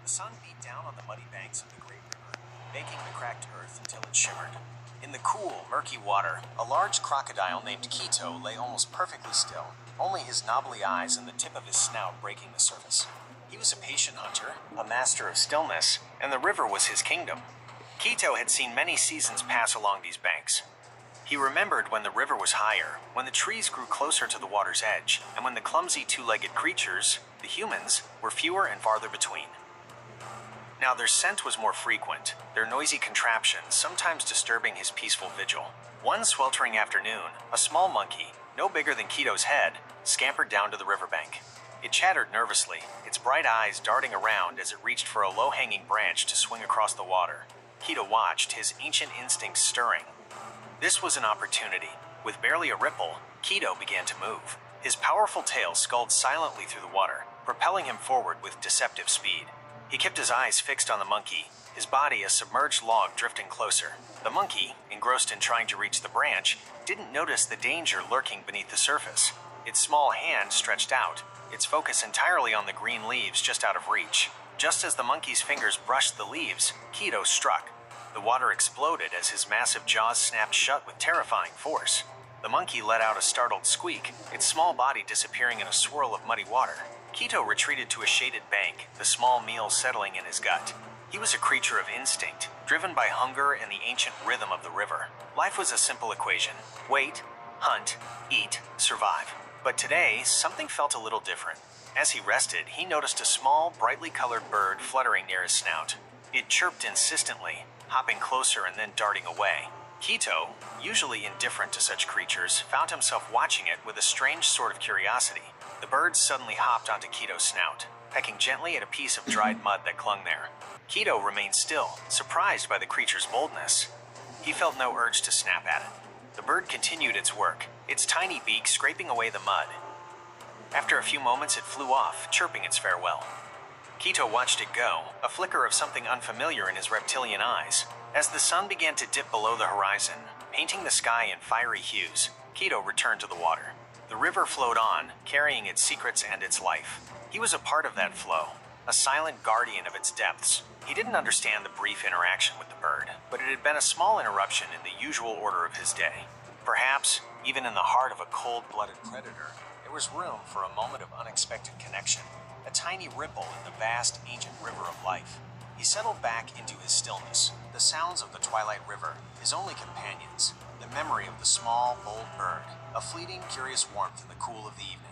The sun beat down on the muddy banks of the great river, baking the cracked earth until it shimmered. In the cool, murky water, a large crocodile named Quito lay almost perfectly still, only his knobbly eyes and the tip of his snout breaking the surface. He was a patient hunter, a master of stillness, and the river was his kingdom. Quito had seen many seasons pass along these banks. He remembered when the river was higher, when the trees grew closer to the water's edge, and when the clumsy two-legged creatures, the humans, were fewer and farther between. Now their scent was more frequent, their noisy contraptions sometimes disturbing his peaceful vigil. One sweltering afternoon, a small monkey, no bigger than Quito's head, scampered down to the riverbank. It chattered nervously, its bright eyes darting around as it reached for a low-hanging branch to swing across the water. Quito watched, his ancient instincts stirring. This was an opportunity. With barely a ripple, Quito began to move. His powerful tail sculled silently through the water, propelling him forward with deceptive speed. He kept his eyes fixed on the monkey, his body a submerged log drifting closer. The monkey, engrossed in trying to reach the branch, didn't notice the danger lurking beneath the surface. Its small hand stretched out, its focus entirely on the green leaves just out of reach. Just as the monkey's fingers brushed the leaves, Quito struck. The water exploded as his massive jaws snapped shut with terrifying force. The monkey let out a startled squeak, its small body disappearing in a swirl of muddy water. Quito retreated to a shaded bank, the small meal settling in his gut. He was a creature of instinct, driven by hunger and the ancient rhythm of the river. Life was a simple equation: wait, hunt, eat, survive. But today, something felt a little different. As he rested, he noticed a small, brightly colored bird fluttering near his snout. It chirped insistently, hopping closer and then darting away. Quito, usually indifferent to such creatures, found himself watching it with a strange sort of curiosity. The bird suddenly hopped onto Quito's snout, pecking gently at a piece of dried mud that clung there. Quito remained still, surprised by the creature's boldness. He felt no urge to snap at it. The bird continued its work, its tiny beak scraping away the mud. After a few moments, it flew off, chirping its farewell. Quito watched it go, a flicker of something unfamiliar in his reptilian eyes. As the sun began to dip below the horizon, painting the sky in fiery hues, Quito returned to the water. The river flowed on, carrying its secrets and its life. He was a part of that flow, a silent guardian of its depths. He didn't understand the brief interaction with the bird, but it had been a small interruption in the usual order of his day. Perhaps, even in the heart of a cold-blooded predator, there was room for a moment of unexpected connection, a tiny ripple in the vast, ancient river of life. He settled back into his stillness, the sounds of the twilight river, his only companions, the memory of the small, bold bird, a fleeting, curious warmth in the cool of the evening.